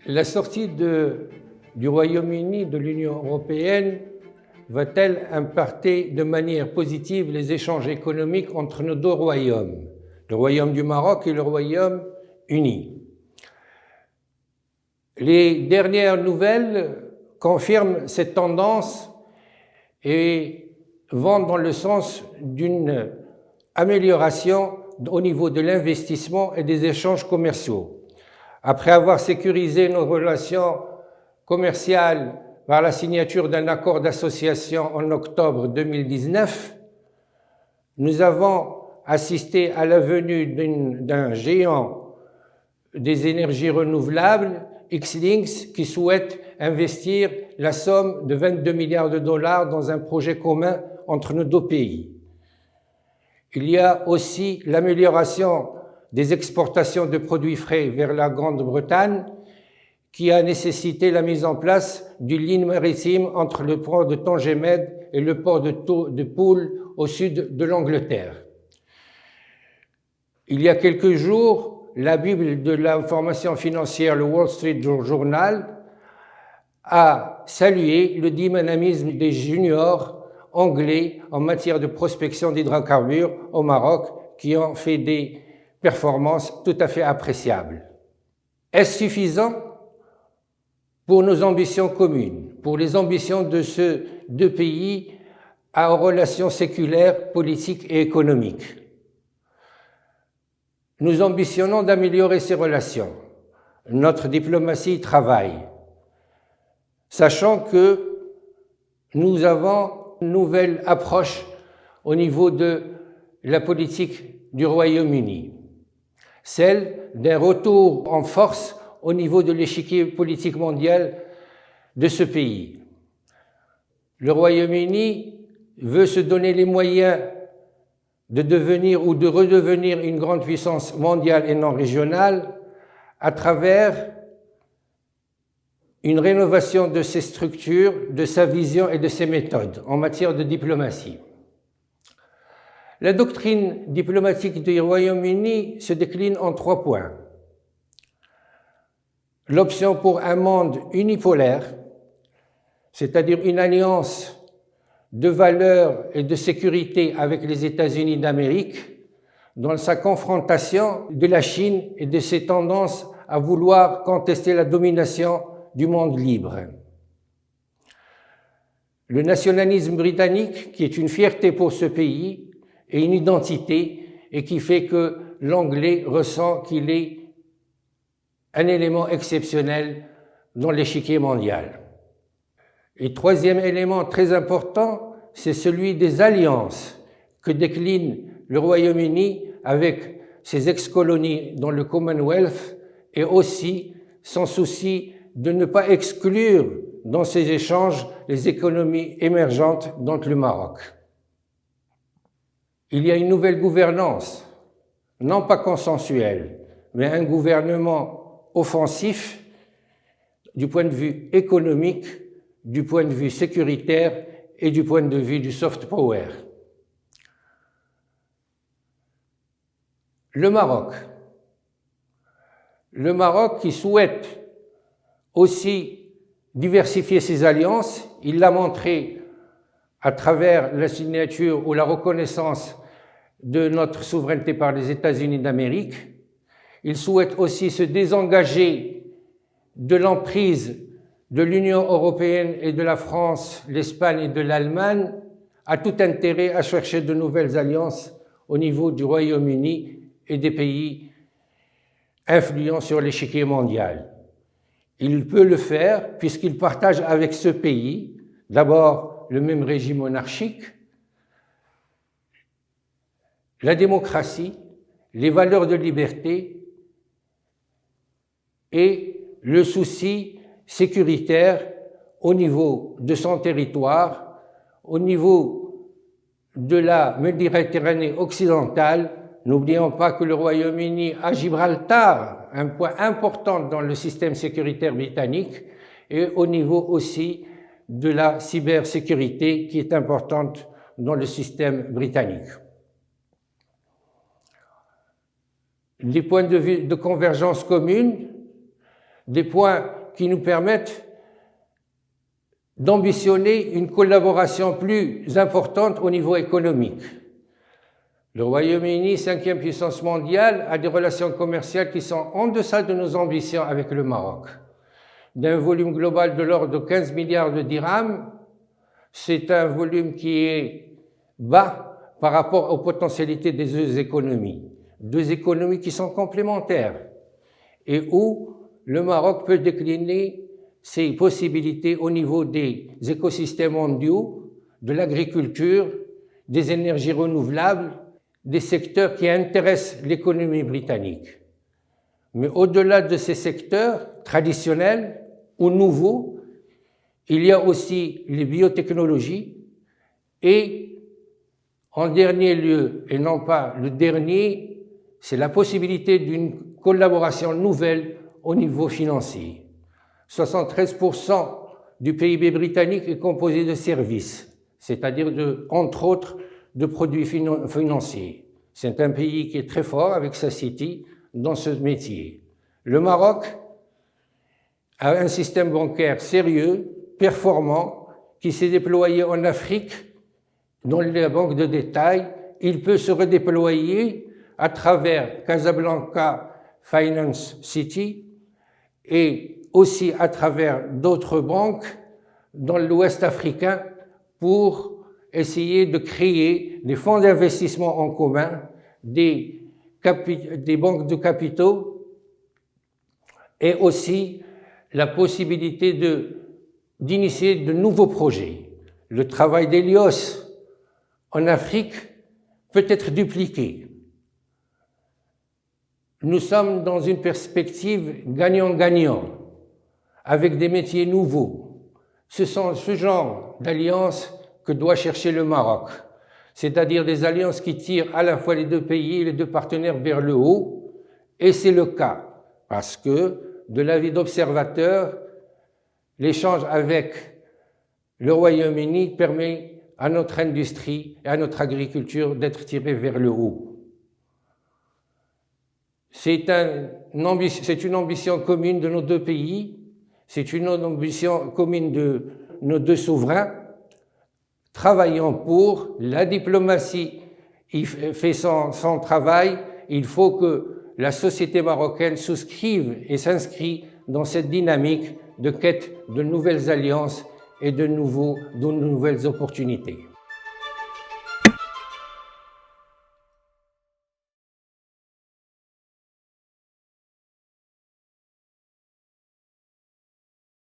La sortie du Royaume-Uni de l'Union européenne va-t-elle impacter de manière positive les échanges économiques entre nos deux royaumes, le Royaume du Maroc et le Royaume-Uni? Les dernières nouvelles confirment cette tendance et vont dans le sens d'une amélioration au niveau de l'investissement et des échanges commerciaux. Après avoir sécurisé nos relations commerciales par la signature d'un accord d'association en octobre 2019, nous avons assisté à la venue d'un géant des énergies renouvelables, Xlinks, qui souhaite investir la somme de 22 milliards de dollars dans un projet commun entre nos deux pays. Il y a aussi l'amélioration des exportations de produits frais vers la Grande-Bretagne, qui a nécessité la mise en place d'une ligne maritime entre le port de Tangemed et le port de Poole au sud de l'Angleterre. Il y a quelques jours, la Bible de l'information financière, le Wall Street Journal, a salué le dynamisme des juniors anglais en matière de prospection d'hydrocarbures au Maroc, qui ont fait des performances tout à fait appréciables. Est-ce suffisant pour nos ambitions communes, pour les ambitions de ces deux pays à relations séculaires, politiques et économiques? Nous ambitionnons d'améliorer ces relations. Notre diplomatie y travaille, sachant que nous avons une nouvelle approche au niveau de la politique du Royaume-Uni, celle d'un retour en force au niveau de l'échiquier politique mondial de ce pays. Le Royaume-Uni veut se donner les moyens de devenir ou de redevenir une grande puissance mondiale et non régionale à travers une rénovation de ses structures, de sa vision et de ses méthodes en matière de diplomatie. La doctrine diplomatique du Royaume-Uni se décline en 3 points. L'option pour un monde unipolaire, c'est-à-dire une alliance de valeurs et de sécurité avec les États-Unis d'Amérique, dans sa confrontation de la Chine et de ses tendances à vouloir contester la domination du monde libre. Le nationalisme britannique, qui est une fierté pour ce pays, et une identité, et qui fait que l'anglais ressent qu'il est un élément exceptionnel dans l'échiquier mondial. Et troisième élément très important, c'est celui des alliances que décline le Royaume-Uni avec ses ex-colonies dans le Commonwealth, et aussi son souci de ne pas exclure dans ces échanges les économies émergentes, dont le Maroc. Il y a une nouvelle gouvernance, non pas consensuelle, mais un gouvernement offensif du point de vue économique, du point de vue sécuritaire et du point de vue du soft power. Le Maroc qui souhaite aussi diversifier ses alliances, il l'a montré à travers la signature ou la reconnaissance de notre souveraineté par les États-Unis d'Amérique. Il souhaite aussi se désengager de l'emprise de l'Union européenne et de la France, l'Espagne et de l'Allemagne, a tout intérêt à chercher de nouvelles alliances au niveau du Royaume-Uni et des pays influents sur l'échiquier mondial. Il peut le faire puisqu'il partage avec ce pays, d'abord le même régime monarchique, la démocratie, les valeurs de liberté et le souci sécuritaire au niveau de son territoire, au niveau de la Méditerranée occidentale. N'oublions pas que le Royaume-Uni a Gibraltar, un point important dans le système sécuritaire britannique, et au niveau aussi de la cybersécurité qui est importante dans le système britannique. Des points de vue de convergence commune, des points qui nous permettent d'ambitionner une collaboration plus importante au niveau économique. Le Royaume-Uni, 5e puissance mondiale, a des relations commerciales qui sont en deçà de nos ambitions avec le Maroc. D'un volume global de l'ordre de 15 milliards de dirhams, c'est un volume qui est bas par rapport aux potentialités des deux économies qui sont complémentaires et où le Maroc peut décliner ses possibilités au niveau des écosystèmes mondiaux, de l'agriculture, des énergies renouvelables, des secteurs qui intéressent l'économie britannique. Mais au-delà de ces secteurs traditionnels ou nouveaux, il y a aussi les biotechnologies et, en dernier lieu, et non pas le dernier, c'est la possibilité d'une collaboration nouvelle au niveau financier. 73% du PIB britannique est composé de services, c'est-à-dire entre autres de produits financiers. C'est un pays qui est très fort avec sa City dans ce métier. Le Maroc a un système bancaire sérieux, performant, qui s'est déployé en Afrique dans les banques de détail. Il peut se redéployer à travers Casablanca Finance City et aussi à travers d'autres banques dans l'Ouest africain pour essayer de créer des fonds d'investissement en commun, des banques de capitaux et aussi la possibilité d'initier de nouveaux projets. Le travail d'Helios en Afrique peut être dupliqué. Nous sommes dans une perspective gagnant-gagnant, avec des métiers nouveaux. Ce sont ce genre d'alliances que doit chercher le Maroc, c'est-à-dire des alliances qui tirent à la fois les deux pays et les deux partenaires vers le haut, et c'est le cas, parce que, de l'avis d'observateurs, l'échange avec le Royaume-Uni permet à notre industrie et à notre agriculture d'être tirés vers le haut. C'est une ambition commune de nos deux pays, c'est une ambition commune de nos deux souverains, travaillant pour la diplomatie. Il fait son travail, il faut que la société marocaine souscrive et s'inscrit dans cette dynamique de quête de nouvelles alliances et de nouvelles opportunités.